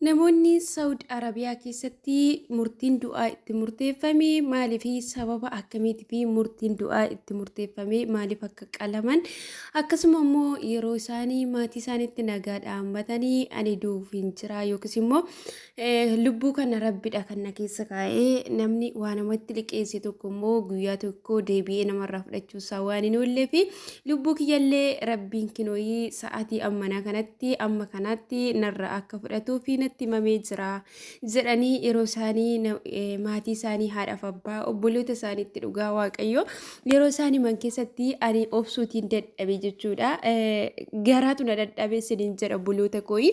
Namoonni Saawud Arabiyaa keessatti murtiin du'aa itti murteeffame maaliif sababa akkamiitii fi murtiin du'aa itti murteeffame maaliif akka qalaman akkasuma immoo yeroo isaanii maatii isaaniitti nagaadhaan hammatanii ani du'uuf hin jira yookiis immoo lubbuu kana rabbiidha kan na keessa kaa'ee namni waan namatti liqeesse tokko immoo guyyaa tokko deebi'ee namarraa fudhachuu isaa waan hin oollee fi lubbuu kiyyallee rabbiin kinooyii sa'aatii ammanaa kanatti amma kanaatti narra akka fudhatuu fi natti himamee jira jedhanii yeroo isaanii maatii isaanii haadhaaf abbaa obboloota isaaniitti dhugaa waaqayyo yeroo isaanii man keessatti ani obsuutiin dadhabe jechuudha. Garaatu na dadhabe siniin jedha obboloota kooyi.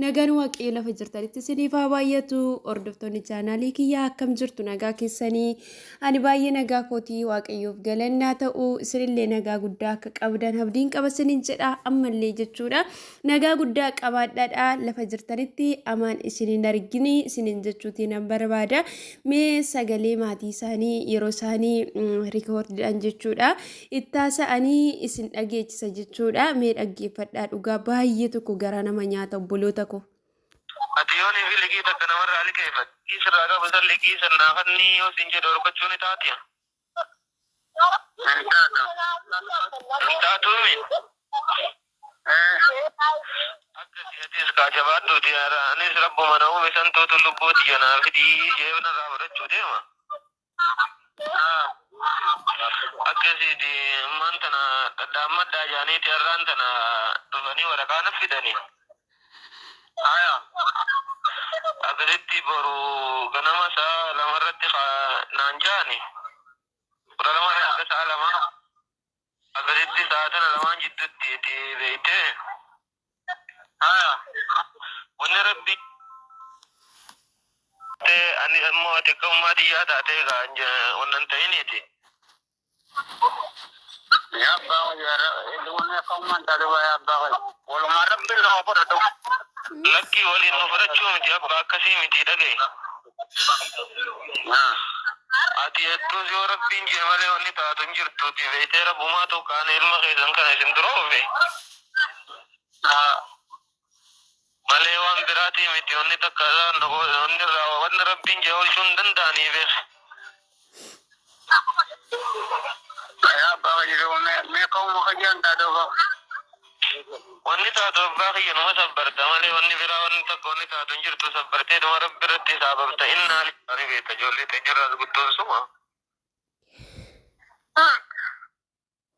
Nagaan waaqayyo lafa jirtanitti isiniif haa baay'atu. Hordoftoonni chaanaalii kiyyaa akkam jirtu nagaa keessanii? Ani baay'ee nagaa kootii waaqayyoof galannaa ta'u isinillee nagaa guddaa akka qabdan abdiin qaba siniin jedha ammallee jechuudha. Nagaa guddaa qabaadhaadha lafa jirtanitti amaan isiniin argini isiniin jechuutiin nan barbaada. Mee sagalee maatii isaanii yeroo isaanii rikoordiidhaan jechuudha. Ittaasa'anii isin dhageechisa jechuudha. Mee dhaggeeffadhaa dhugaa baay'ee tokko gara nama nyaata obboloota ko. Atiyooni fi ligii takka namarraa liqeeffat. Isirraa qaba san ligii sannaa fanni yoo sin jedhu horkachuun itaatiya. Taatuumi. Akkasii atis kaajabaadduuti anis rabbuma na uume santuutu lubbuuti janaa fidii jeebna irraa fudhachuu deema. Akkasiiti ammaan tana dhadhaammaddaa jaaniiti har'aan tana dhufanii waraqaa na fidanii. Akkasitti boru ganama isaa lamarratti naan jaani. Kudha lama hanga saa lama. Akkasitti saatana lamaan jidduutti beeyte. Wanni rabbi ani ammoo ati akka ummaatii yaa taatee wannan ta'iniiti. Yaa abbaa wanni akka ummaan taate yaa abbaa walumaa rabbi nama fudhatu. Lakkii waliin nu fudhachuu miti abbaa akkasii miti dhagaye. Ati jettuus yoo rabbiin jee malee wanni taatu hin jirtuuti beeytee rabbumaa tokkaan ilma keessan kana isin duroofe. Malee waan biraatii miti wanni takka wanni rabbiin jee oolchuu hin danda'anii beek. Yaa abbaa jiru meeqa muka jaan taatu ba'a. Wanni taatu abbaa kiyya numa sabbarta malee wanni biraa wanni takka wanni taatu hin jirtu sabbartee numa rabbi irratti saabamta innaan ani beekta ijoollee teenyarraas guddoon suma.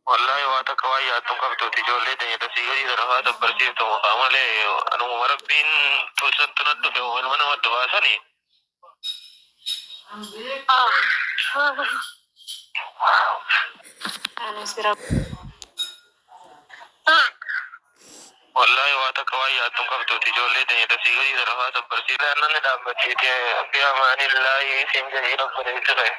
Wallaahi waa takka waan yaaddu qabduuti ijoollee teenya tasii gadii sarafaa sabbarsiiftu mukaa malee anuma rabbiin tulsantu na dhufe ilma nama baasanii. Wallahi waa takka waan yaaddu qabduuti ijoollee teenya tasii gadii sarafaa sabbarsiiftu naannoo dhaabbateeti fi amaanillaahi isin jedhee dhokkoleetti ta'e.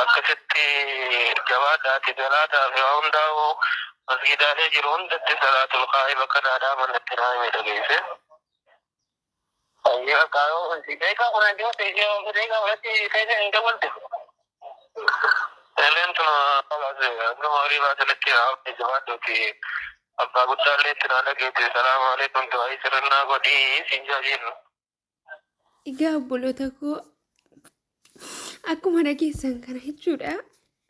Akkasitti jabaadhaati galaataa fi hundaa'u masgidaalee jiru hundatti salaatul qaa'ii bakka daadhaa manatti naamee dhageesse. Deekaa kuna iddoo deekaa irratti feesee hin dabalte. Eleen tuna gama horii baasaletti haafte jabaadhuuti abbaa guddaallee itti naa dhageesse salaamu alaikum du'aa sirnaa godhii siin jaajiirra. Egaa obboloota koo akkuma dhageessan kana jechuudha.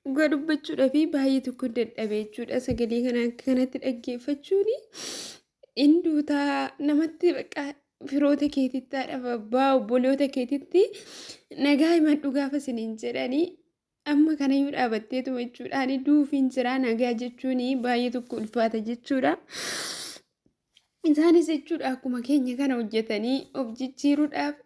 Dhugaa dubbachuudhaa fi baay'ee tokko dadhabee jechuudha. Sagalee kana akka kanatti dhaggeeffachuun hinduutaa namatti baqa firoota keetitti haadhaaf abbaa obboloota keetitti nagaa himadhu gaafa isiniin jedhanii amma kanayyuu dhaabatteetuma jechuudha. Ani duufiin jira nagaa jechuun baay'ee tokko ulfaata jechuudha. Isaanis jechuudha akkuma keenya kana hojjetanii of jijjiiruudhaaf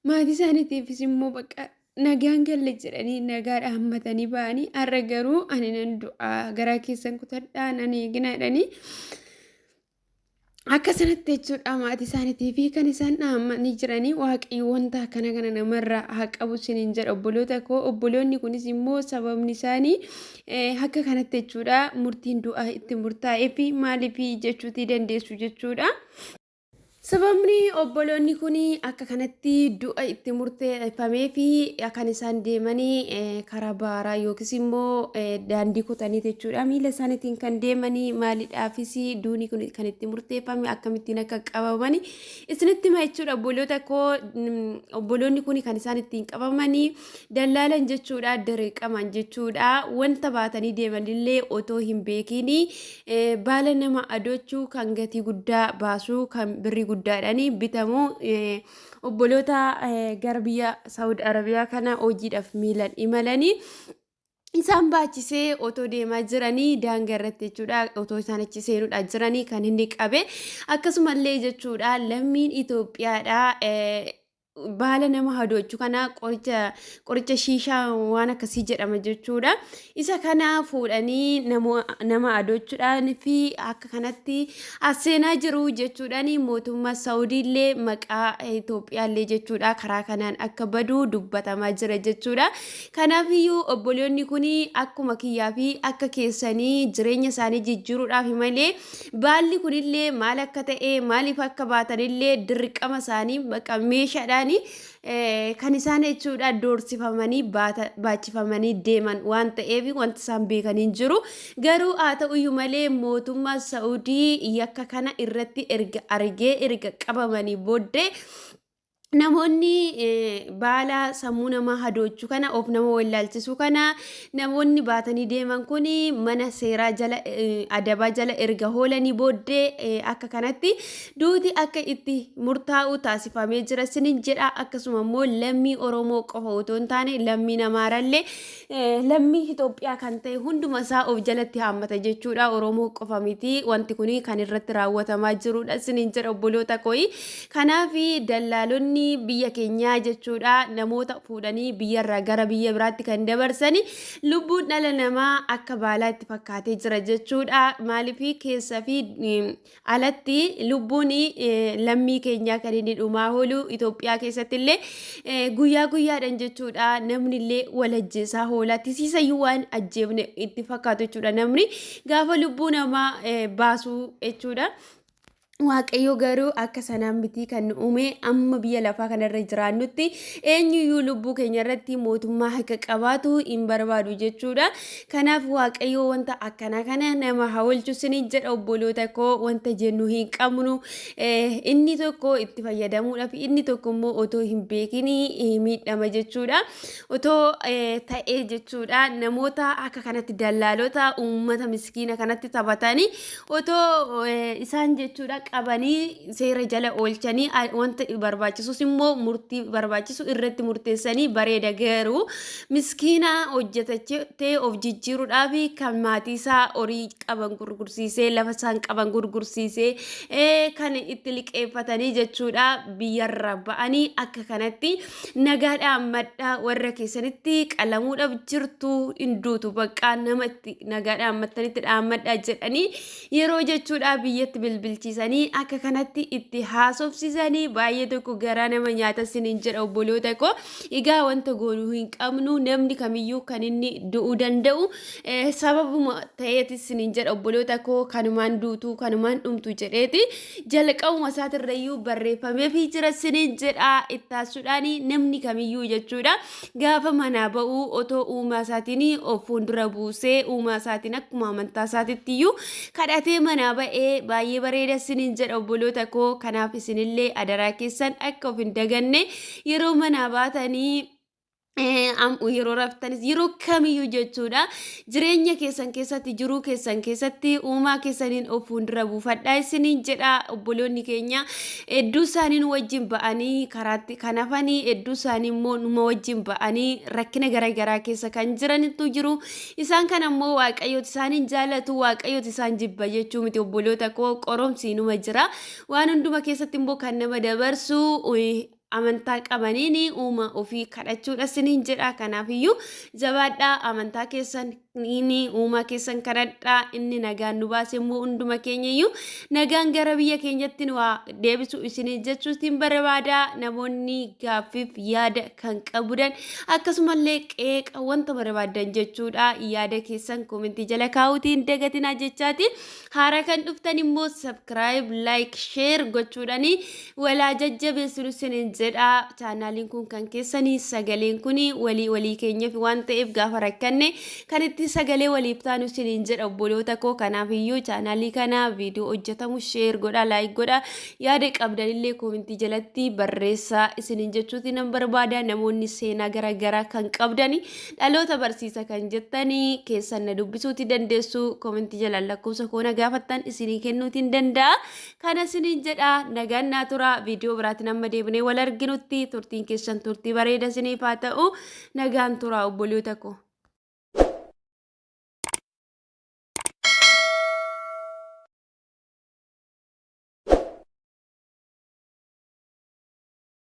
maatii isaaniitiifis immoo baqa nagaan galle jedhanii nagaadhaan hammatanii ba'anii har'a garuu ani nan du'aa garaa keessan kutadhaa nan eegina jedhanii akkasanatti jechuudha maatii isaaniitii fi kan isaan dhaamanii jiranii waaqayyo wanta akkana kana namarraa haa qabu isiniin jedha obboloota koo. Obboloonni kunis immoo sababni isaanii akka kanatti jechuudha murtiin du'aa itti murtaa'ee fi maaliif jechuutii dandeessu jechuudha. Sababni obboloonni kun akka kanatti du'a itti murteeffamee fi kan isaan deemanii karaa baaraa yookiis immoo daandii kutanii jechuudha. Miila isaaniitiin kan deemanii maaliidhaafis duuni kun kan itti murteeffame akkamittiin akka qabamani isinitti hima jechuudha. Obboloota koo obboloonni kun kan isaan ittiin qabamanii dallaalan jechuudha, dirqaman jechuudha. Wanta baatanii deemanillee otoo hin beekiin baala nama adochuu kan gatii guddaa baasuu kan birrii guddaadhaani bitamu obboloota gara biyya Saudi Arabiyaa kana hojiidhaaf miilan imalanii isaan baachisee otoo deemaa jiranii daangaa irratti jechuudha. Otoo isaan achi seenuudhaa jiranii kan inni qabe akkasumallee jechuudha lammiin Itoophiyaadha. Baala nama hadochuu kana qoricha shiishaa waan akkasii jedhama jechuudha. Isa kana fuudhanii nama adochuudhaan fi akka kanatti aseenaa jiru jechuudhaan mootummaa Saawudiillee maqaa Itoophiyaallee jechuudha karaa kanaan akka badu dubbatamaa jira jechuudha. Kanaafiyyuu obboloonni kun akkuma kiyyaa fi akka keessanii jireenya isaanii jijjiiruudhaaf malee baalli kunillee maal akka ta'e maaliif akka baatanillee dirqama isaanii bakka meeshaadhaan kan isaan jechuudha doorsifamanii baachifamanii deeman waan ta'eef wanti isaan beekanii jiru. Garuu haa ta'uyyuu malee mootummaa Saa'udii yakka kana irratti erga qabamanii booddee namoonni baala sammuu namaa hadochuu kana of nama wallaalchisuu kana namoonni baatanii deeman kun mana seeraa jala adabaa jala erga hoolanii booddee akka kanatti duuti akka itti murtaa'u taasifamee jira sinin jedha. Akkasuma immoo lammii Oromoo qofa otoo hin taane lammii namaarallee lammii Itoophiyaa kan ta'e hunduma isaa of jalatti haammata jechuudha. Oromoo qofa miti wanti kun kan irratti raawwatamaa jirudha sinin jedha obboloota kooyi. Kanaaf dallaalonni biyya keenyaa jechuudha namoota fuudhanii biyyarraa gara biyya biraatti kan dabarsani lubbuun dhala namaa akka baalaatti fakkaatee jira jechuudha. Maaliif keessa fi alatti lubbuun lammii keenyaa kan inni dhumaa oolu Itoophiyaa keessatti illee guyyaa guyyaadhaan jechuudha. Namni illee walajjeesaa hoolaa tisiisayyuu waan ajjeefne itti fakkaatu jechuudha namni gaafa lubbuu namaa baasuu jechuudha. Waaqayyo garuu akka sanaan miti kan uume amma biyya lafaa kanarra jiraannutti eenyuyyuu lubbuu keenya irratti mootummaa akka qabaatu hin barbaadu jechuudha. Kanaaf waaqayyo wanta akkana kana nama hawalchu sinin jedha obboloota koo wanta jennu hin qabnu. Inni tokko itti fayyadamuudhaaf inni tokko immoo otoo hin beekin miidhama jechuudha. Otoo ta'ee jechuudha namoota akka kanatti dallaalota uummata miskiina kanatti taphatanii otoo isaan jechuudha qabanii seera jala oolchanii wanta barbaachisus immoo murtii barbaachisu irratti murteessanii bareeda. Garuu miskiina hojjetatee of jijjiiruudhaaf kan maatii isaa horii qaban gurgursiisee lafa isaan qaban gurgursiisee kan itti liqeeffatanii jechuudha biyyarra ba'anii akka kanatti nagaadhaan maddaa warra keessanitti qalamuudhaaf jirtu hinduutu bakka namatti nagaadhaan mattanitti dhaammadhaa jedhanii yeroo jechuudha biyyatti bilbilchiisanii akka kanatti itti haasofsisanii baay'ee tokko garaa nama nyaata sinin jedha obboloota koo. Egaa wanta goonuu hin qabnu namni kamiyyuu kan inni du'uu danda'u sababuma ta'eetis sinin jedha obboloota koo kanumaan duutuu kanumaan dhumtu jedheeti jalqabuma isaatirrayyuu barreeffameefii jira sinin jedha. Ittaasuudhaan namni kamiyyuu jechuudha gaafa manaa ba'uu otoo uumaa isaatiin of fuuldura buusee uumaa isaatiin akkuma amantaa isaatiiyyuu kadhatee manaa ba'ee baay'ee bareeda sinin jedha obboloota koo. Kanaaf isinillee adaraa keessan akka of hin daganne yeroo manaa baatanii yeroo raftanis yeroo kamiyyuu jechuudha jireenya keessan keessatti jiruu keessan keessatti uumaa keessaniin of fuuldura buufadhaa isiniin jedha obboloonni keenya. Hedduu isaanii wajjin ba'anii karaatti kan hafanii hedduu isaanii immoo numa wajjin ba'anii rakkina garaagaraa keessa kan jiranitu jiru. Isaan kan ammoo waaqayyooti isaaniin jaalatu waaqayyooti isaan jibba jechuu miti obboloota koo. Qoromsi numa jira waan hunduma keessatti immoo kan nama dabarsu amantaa qabaniin uuma ofii kadhachuudha sinin jedha. Kanaafiyyuu jabaadhaa amantaa keessan ini uumaa keessan kadhadhaa inni nagaan nu baase immoo hunduma keenyayyuu nagaan gara biyya keenyatti nu haa deebisu isiniin jechuutiin barbaada. Namoonni gaaffiif yaada kan qabudan akkasumallee qeeqa wanta barbaadan jechuudha. Yaada keessan komentii jala kaa'uutiin dagatinaa jechaati. Haara kan dhuftan immoo subscribe, like, share gochuudhaani walaa jajjabeessu isiniin jedha. Chaanaaliin kun kan keessanii sagaleen kun walii keenyaaf waan ta'eef gaafa rakkanne kan itti sagalee waliif taanu isiniin jedha obboloota koo. Kanaaf iyyuu chaanaalii kana viidiyoo hojjetamu share godha, like godha, yaada qabdanillee komentii jalatti barreessaa isiniin jechuuti nan barbaada. Namoonni seenaa garaagaraa kan qabdani dhaloota barsiisa kan jettanii keessan na dubbisuuti dandeessu. Komentii jalaan lakkoofsa koona gaafattan isinii kennuutiin danda'a. Kana isiniin jedha nagaan naa tura. Viidiyoo biraatti nama deebinee wal arginutti turtiin keessan turtii bareeda isiniif haa ta'u. Nagaan tura obboloota koo.